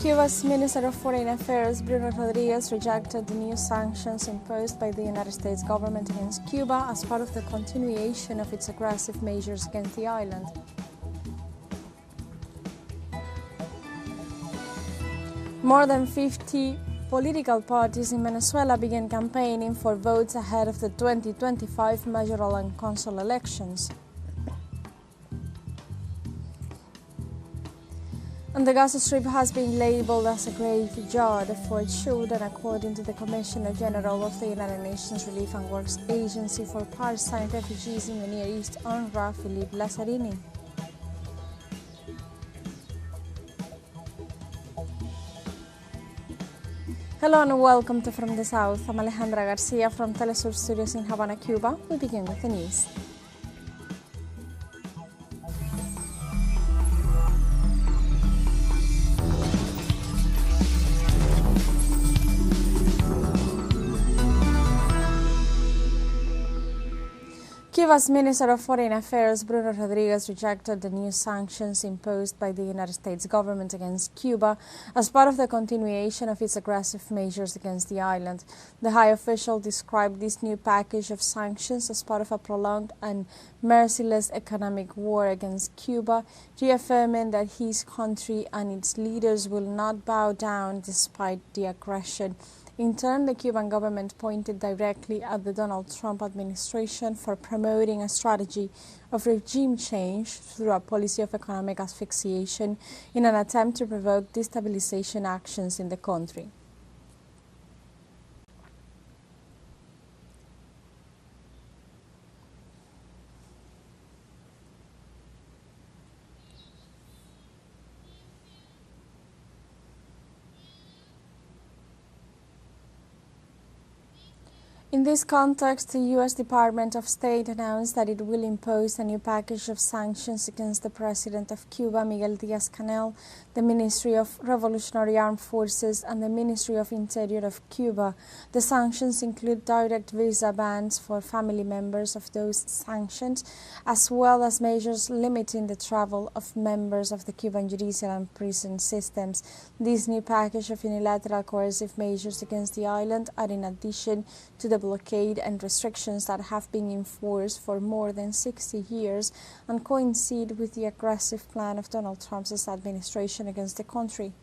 Cuba's Minister of Foreign Affairs, Bruno Rodriguez, rejected the new sanctions imposed by the United States government against Cuba as part of the continuation of its aggressive measures against the island. More than 50 political parties in Venezuela began campaigning for votes ahead of the 2025 mayoral and council elections. And the Gaza Strip has been labeled as a graveyard for its children, according to the Commissioner General of the United Nations Relief and Works Agency for Palestine Refugees in the Near East, UNRWA, Philippe Lazzarini. Hello and welcome to From the South. I'm Alejandra Garcia from teleSUR Studios in Havana, Cuba. We begin with the news. Cuba's Minister of Foreign Affairs, Bruno Rodriguez, rejected the new sanctions imposed by the United States government against Cuba as part of the continuation of its aggressive measures against the island. The high official described this new package of sanctions as part of a prolonged and merciless economic war against Cuba, reaffirming that his country and its leaders will not bow down despite the aggression. In turn, the Cuban government pointed directly at the Donald Trump administration for promoting a strategy of regime change through a policy of economic asphyxiation in an attempt to provoke destabilization actions in the country. In this context, the U.S. Department of State announced that it will impose a new package of sanctions against the President of Cuba, Miguel Díaz-Canel, the Ministry of Revolutionary Armed Forces, and the Ministry of Interior of Cuba. The sanctions include direct visa bans for family members of those sanctioned, as well as measures limiting the travel of members of the Cuban judicial and prison systems. This new package of unilateral coercive measures against the island are in addition to the blockade and restrictions that have been enforced for more than 60 years and coincide with the aggressive plan of Donald Trump's administration against the country.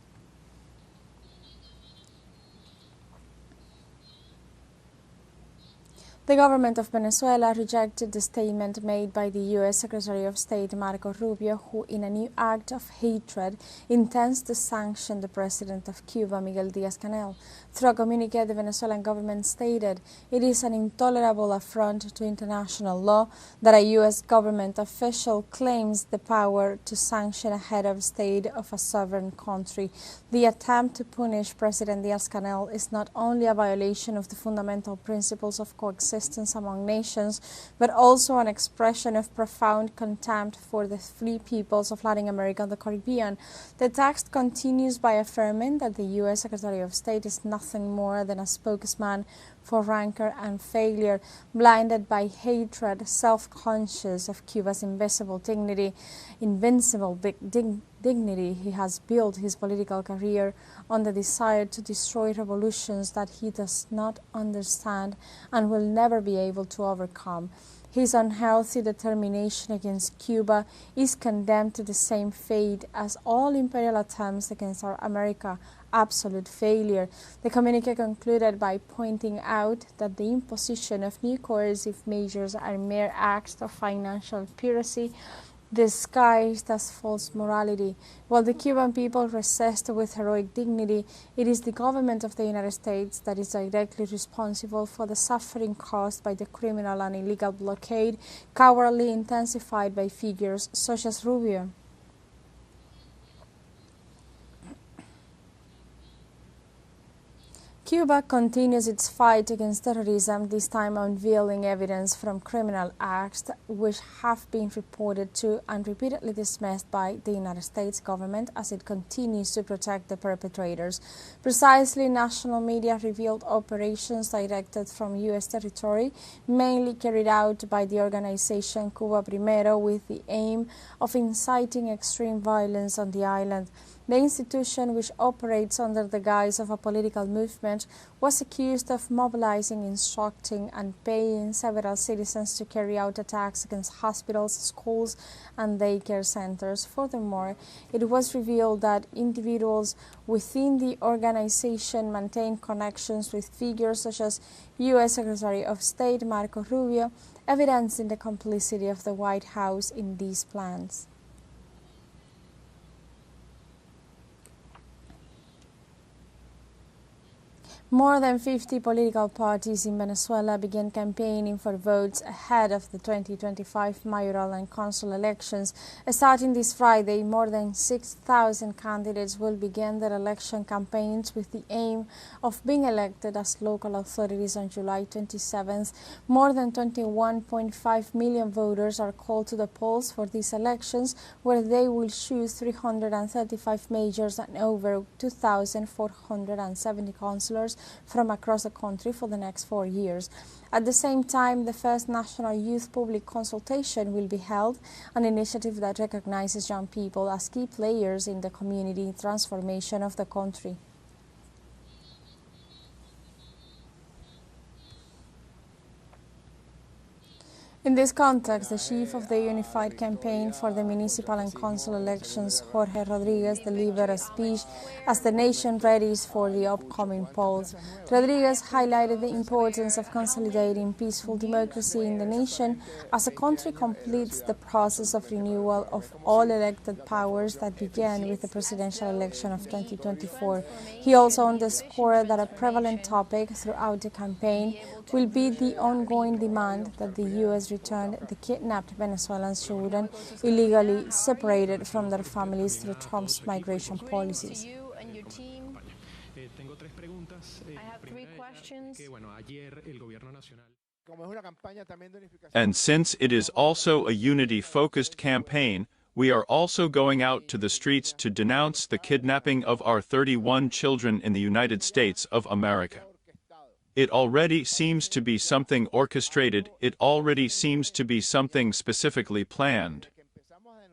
The government of Venezuela rejected the statement made by the U.S. Secretary of State Marco Rubio, who, in a new act of hatred, intends to sanction the President of Cuba, Miguel Díaz-Canel. Through a communique, the Venezuelan government stated, "It is an intolerable affront to international law that a U.S. government official claims the power to sanction a head of state of a sovereign country. The attempt to punish President Díaz-Canel is not only a violation of the fundamental principles of coexistence among nations, but also an expression of profound contempt for the free peoples of Latin America and the Caribbean." The text continues by affirming that the U.S. Secretary of State is nothing more than a spokesman for rancor and failure, blinded by hatred, self-conscious of Cuba's invincible dignity. He has built his political career on the desire to destroy revolutions that he does not understand and will never be able to overcome. His unhealthy determination against Cuba is condemned to the same fate as all imperial attempts against our America, absolute failure. The communique concluded by pointing out that the imposition of new coercive measures are mere acts of financial piracy disguised as false morality. While the Cuban people resist with heroic dignity, it is the government of the United States that is directly responsible for the suffering caused by the criminal and illegal blockade, cowardly intensified by figures such as Rubio. Cuba continues its fight against terrorism, this time unveiling evidence from criminal acts which have been reported to and repeatedly dismissed by the United States government as it continues to protect the perpetrators. Precisely, national media revealed operations directed from U.S. territory, mainly carried out by the organization Cuba Primero with the aim of inciting extreme violence on the island. The institution, which operates under the guise of a political movement, was accused of mobilizing, instructing and paying several citizens to carry out attacks against hospitals, schools and daycare centers. Furthermore, it was revealed that individuals within the organization maintain connections with figures such as U.S. Secretary of State Marco Rubio, evidencing the complicity of the White House in these plans. More than 50 political parties in Venezuela began campaigning for votes ahead of the 2025 mayoral and council elections. Starting this Friday, more than 6,000 candidates will begin their election campaigns with the aim of being elected as local authorities on July 27th. More than 21.5 million voters are called to the polls for these elections, where they will choose 335 mayors and over 2,470 councillors from across the country for the next 4 years. At the same time, the first National Youth Public Consultation will be held, an initiative that recognizes young people as key players in the community transformation of the country. In this context, the chief of the Unified Campaign for the municipal and council elections, Jorge Rodriguez, delivered a speech as the nation readies for the upcoming polls. Rodriguez highlighted the importance of consolidating peaceful democracy in the nation as the country completes the process of renewal of all elected powers that began with the presidential election of 2024. He also underscored that a prevalent topic throughout the campaign will be the ongoing demand that the U.S. return the kidnapped Venezuelan children illegally separated from their families through Trump's migration policies. I have 3 questions. And since it is also a unity-focused campaign, we are also going out to the streets to denounce the kidnapping of our 31 children in the United States of America. It already seems to be something orchestrated, it already seems to be something specifically planned.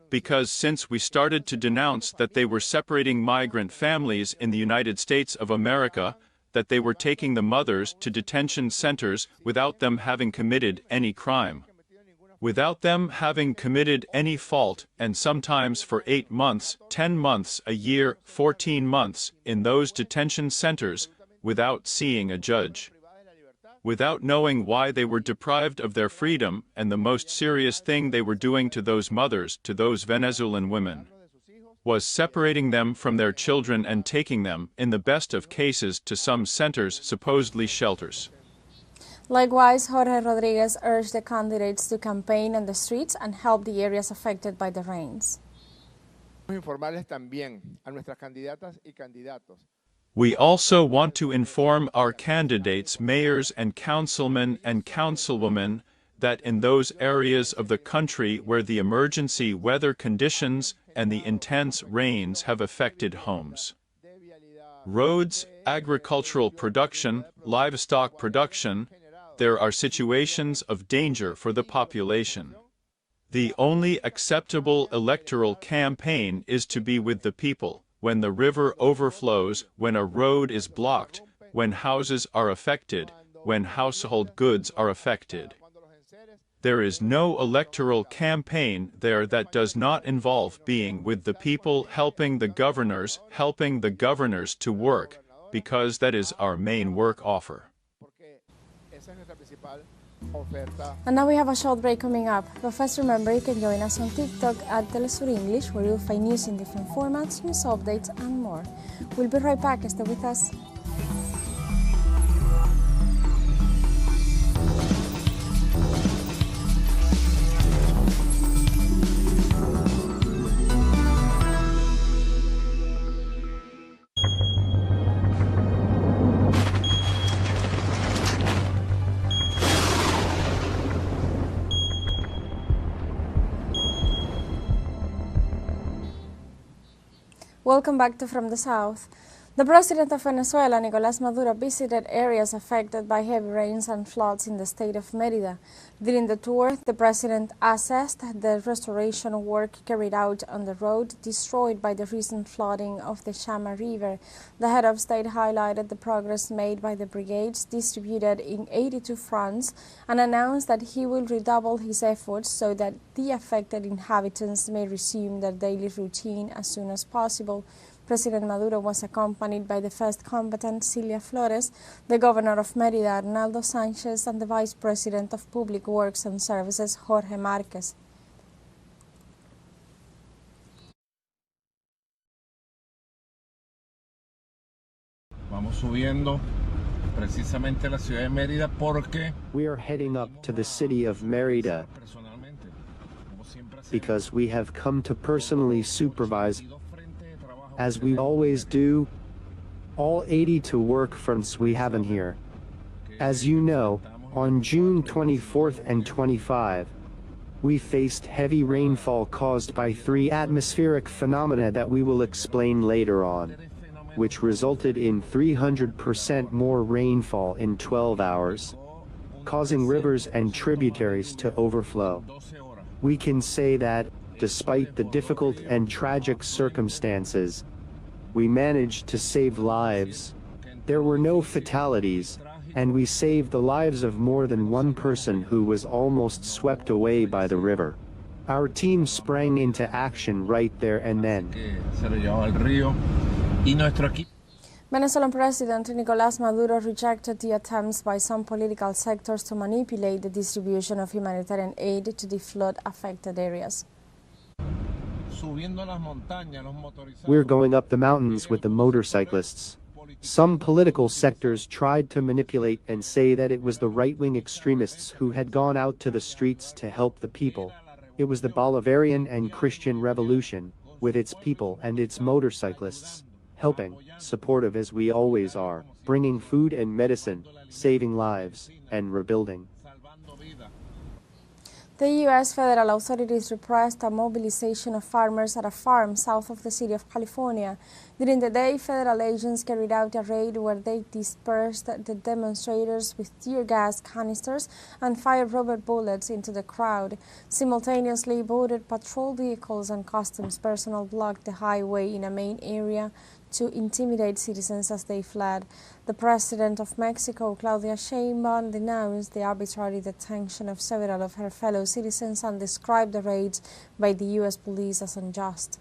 Because since we started to denounce that they were separating migrant families in the United States of America, that they were taking the mothers to detention centers without them having committed any crime, without them having committed any fault, and sometimes for 8 months, 10 months, a year, 14 months, in those detention centers, without seeing a judge, without knowing why they were deprived of their freedom, and the most serious thing they were doing to those mothers, to those Venezuelan women, was separating them from their children and taking them, in the best of cases, to some centers, supposedly shelters. Likewise, Jorge Rodriguez urged the candidates to campaign on the streets and help the areas affected by the rains. We also want to inform our candidates, mayors and councilmen and councilwomen, that in those areas of the country where the emergency weather conditions and the intense rains have affected homes, roads, agricultural production, livestock production, there are situations of danger for the population. The only acceptable electoral campaign is to be with the people. When the river overflows, when a road is blocked, when houses are affected, when household goods are affected. There is no electoral campaign there that does not involve being with the people, helping the governors to work, because that is our main work offer. And now we have a short break coming up, but first remember you can join us on TikTok at teleSUR English, where you'll find news in different formats, news updates and more. We'll be right back, stay with us. Welcome back to From the South. The president of Venezuela, Nicolás Maduro, visited areas affected by heavy rains and floods in the state of Mérida. During the tour, the president assessed the restoration work carried out on the road destroyed by the recent flooding of the Chama River. The head of state highlighted the progress made by the brigades distributed in 82 fronts and announced that he will redouble his efforts so that the affected inhabitants may resume their daily routine as soon as possible. President Maduro was accompanied by the first combatant, Cilia Flores, the governor of Mérida, Arnaldo Sanchez, and the vice president of Public Works and Services, Jorge Márquez. Vamos subiendo precisamente a la ciudad de Mérida porque we are heading up to the city of Mérida because we have come to personally supervise, as we always do, all 82 work fronts we have in here. As you know, on June 24th and 25, we faced heavy rainfall caused by 3 atmospheric phenomena that we will explain later on, which resulted in 300% more rainfall in 12 hours, causing rivers and tributaries to overflow. We can say that, despite the difficult and tragic circumstances, we managed to save lives. There were no fatalities, and we saved the lives of more than one person who was almost swept away by the river. Our team sprang into action right there and then. Venezuelan President Nicolás Maduro rejected the attempts by some political sectors to manipulate the distribution of humanitarian aid to the flood-affected areas. We're going up the mountains with the motorcyclists. Some political sectors tried to manipulate and say that it was the right-wing extremists who had gone out to the streets to help the people. It was the Bolivarian and Christian revolution, with its people and its motorcyclists, helping, supportive as we always are, bringing food and medicine, saving lives, and rebuilding. The U.S. federal authorities repressed a mobilization of farmers at a farm south of the city of California. During the day, federal agents carried out a raid where they dispersed the demonstrators with tear gas canisters and fired rubber bullets into the crowd. Simultaneously, border patrol vehicles and customs personnel blocked the highway in a main area to intimidate citizens as they fled. The president of Mexico, Claudia Sheinbaum, denounced the arbitrary detention of several of her fellow citizens and described the raids by the U.S. police as unjust.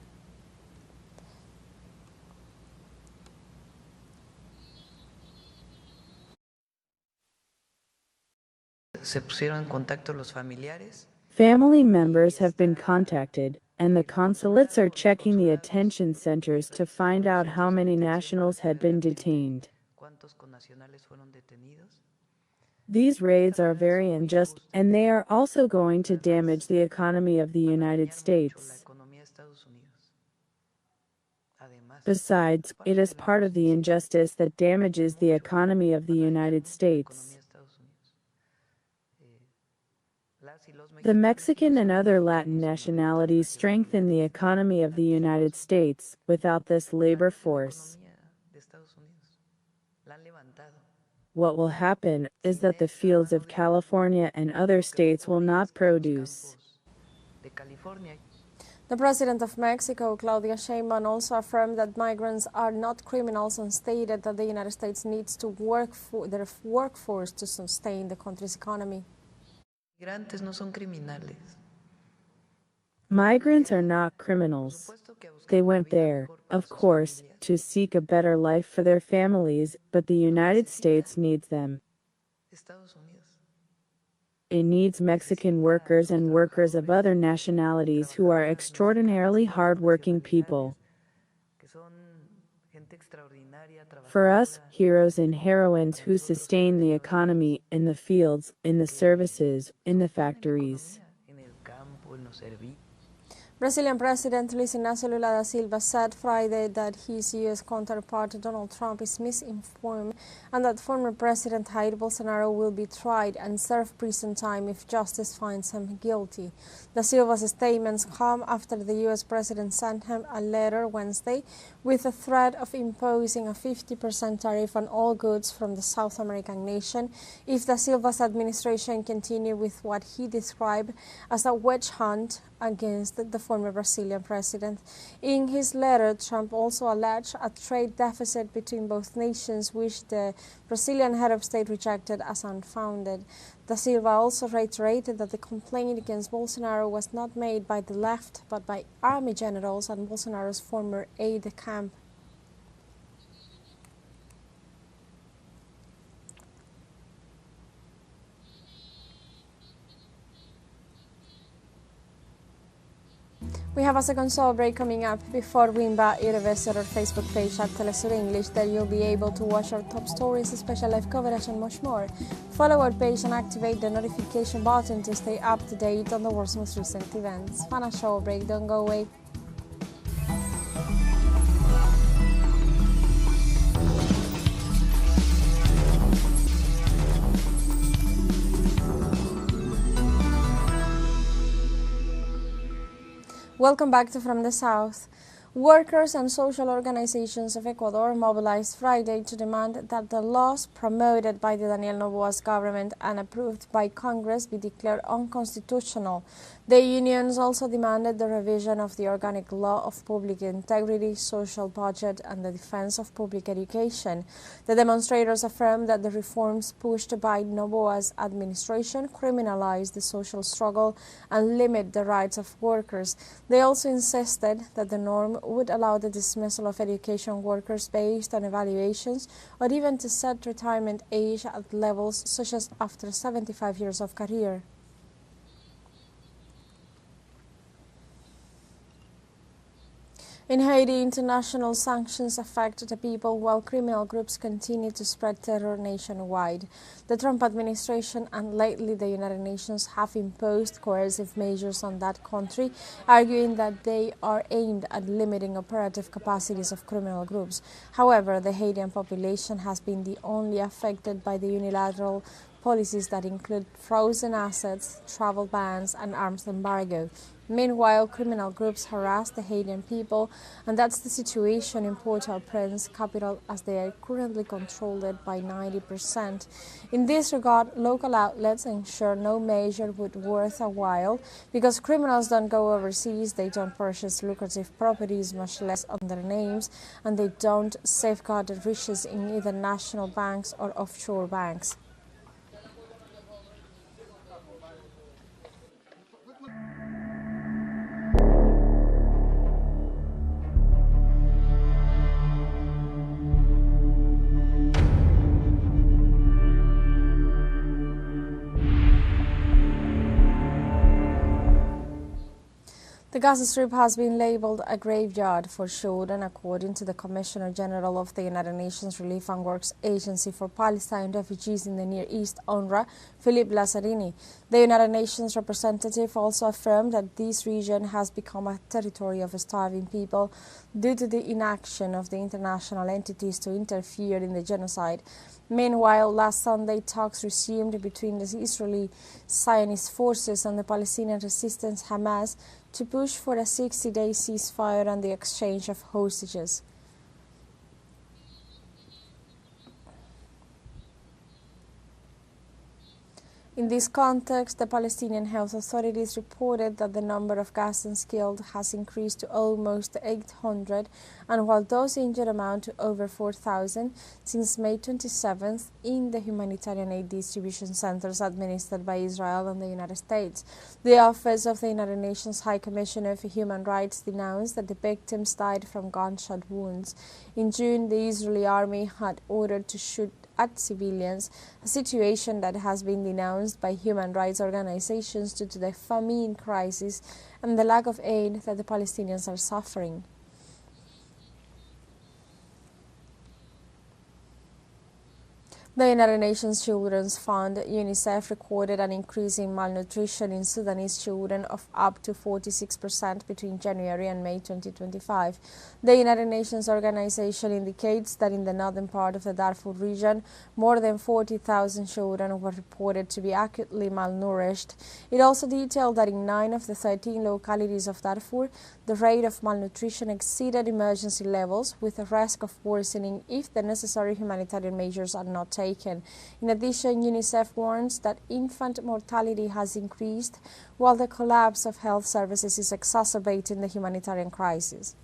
Family members have been contacted, and the consulates are checking the detention centers to find out how many nationals had been detained. These raids are very unjust, and they are also going to damage the economy of the United States. Besides, it is part of the injustice that damages the economy of the United States. The Mexican and other Latin nationalities strengthen the economy of the United States. Without this labor force, what will happen is that the fields of California and other states will not produce. The president of Mexico, Claudia Sheinbaum, also affirmed that migrants are not criminals and stated that the United States needs to work for their workforce to sustain the country's economy. Migrants are not criminals. They went there, of course, to seek a better life for their families, but the United States needs them. It needs Mexican workers and workers of other nationalities who are extraordinarily hard-working people. For us, heroes and heroines who sustain the economy in the fields, in the services, in the factories. Brazilian President Luiz Inácio Lula da Silva said Friday that his U.S. counterpart Donald Trump is misinformed and that former President Jair Bolsonaro will be tried and serve prison time if justice finds him guilty. Da Silva's statements come after the U.S. President sent him a letter Wednesday with a threat of imposing a 50% tariff on all goods from the South American nation if Da Silva's administration continued with what he described as a witch hunt against the former Brazilian president. In his letter, Trump also alleged a trade deficit between both nations, which the Brazilian head of state rejected as unfounded. Da Silva also reiterated that the complaint against Bolsonaro was not made by the left, but by army generals and Bolsonaro's former aide-de-camp. We have a second soul break coming up. Before we invite you to visit our Facebook page at teleSUR English, there you'll be able to watch our top stories, special live coverage and much more. Follow our page and activate the notification button to stay up to date on the world's most recent events. Fun show break, don't go away. Welcome back to From the South. Workers and social organizations of Ecuador mobilized Friday to demand that the laws promoted by the Daniel Noboa's government and approved by Congress be declared unconstitutional. The unions also demanded the revision of the organic law of public integrity, social budget, and the defense of public education. The demonstrators affirmed that the reforms pushed by Noboa's administration criminalize the social struggle and limit the rights of workers. They also insisted that the norm would allow the dismissal of education workers based on evaluations or even to set retirement age at levels such as after 75 years of career. In Haiti, international sanctions affect the people while criminal groups continue to spread terror nationwide. The Trump administration and lately the United Nations have imposed coercive measures on that country, arguing that they are aimed at limiting operative capacities of criminal groups. However, the Haitian population has been the only affected by the unilateral policies that include frozen assets, travel bans, and arms embargo. Meanwhile, criminal groups harass the Haitian people, and that's the situation in Port-au-Prince, capital, as they are currently controlled by 90%. In this regard, local outlets ensure no measure would worth a while, because criminals don't go overseas, they don't purchase lucrative properties, much less on their names, and they don't safeguard the riches in either national banks or offshore banks. The Gaza Strip has been labeled a graveyard for children, according to the Commissioner General of the United Nations Relief and Works Agency for Palestine Refugees in the Near East, UNRWA, Philippe Lazzarini. The United Nations representative also affirmed that this region has become a territory of starving people due to the inaction of the international entities to interfere in the genocide. Meanwhile, last Sunday, talks resumed between the Israeli Zionist forces and the Palestinian resistance Hamas to push for a 60-day ceasefire and the exchange of hostages. In this context, the Palestinian health authorities reported that the number of Gazans killed has increased to almost 800, and while those injured amount to over 4,000 since May 27th in the humanitarian aid distribution centers administered by Israel and the United States. The Office of the United Nations High Commissioner for Human Rights denounced that the victims died from gunshot wounds. In June, the Israeli army had ordered to shoot at civilians, a situation that has been denounced by human rights organizations due to the famine crisis and the lack of aid that the Palestinians are suffering. The United Nations Children's Fund, UNICEF, recorded an increase in malnutrition in Sudanese children of up to 46% between January and May 2025. The United Nations organization indicates that in the northern part of the Darfur region, more than 40,000 children were reported to be acutely malnourished. It also detailed that in 9 of the 13 localities of Darfur, the rate of malnutrition exceeded emergency levels, with a risk of worsening if the necessary humanitarian measures are not taken. In addition, UNICEF warns that infant mortality has increased, while the collapse of health services is exacerbating the humanitarian crisis.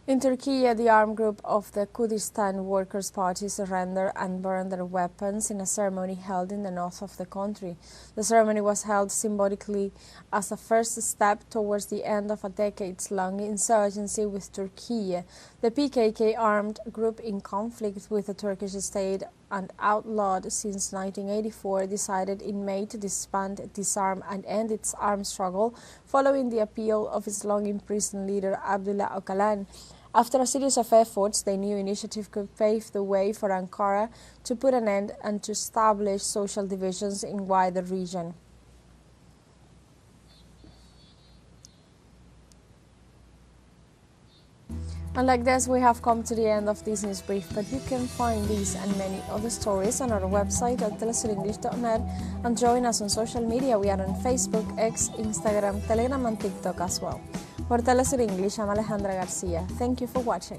In Turkey, the armed group of the Kurdistan Workers' Party surrendered and burned their weapons in a ceremony held in the north of the country. The ceremony was held symbolically as a first step towards the end of a decades-long insurgency with Turkey. The PKK armed group, in conflict with the Turkish state and outlawed since 1984, decided in May to disband, disarm and end its armed struggle following the appeal of its long-imprisoned leader Abdullah Öcalan. After a series of efforts, the new initiative could pave the way for Ankara to put an end and to establish social divisions in wider region. And like this, we have come to the end of this news brief, but you can find these and many other stories on our website at telesurenglish.net and join us on social media. We are on Facebook, X, Instagram, Telegram and TikTok as well. For TeleSUR English, I'm Alejandra Garcia. Thank you for watching.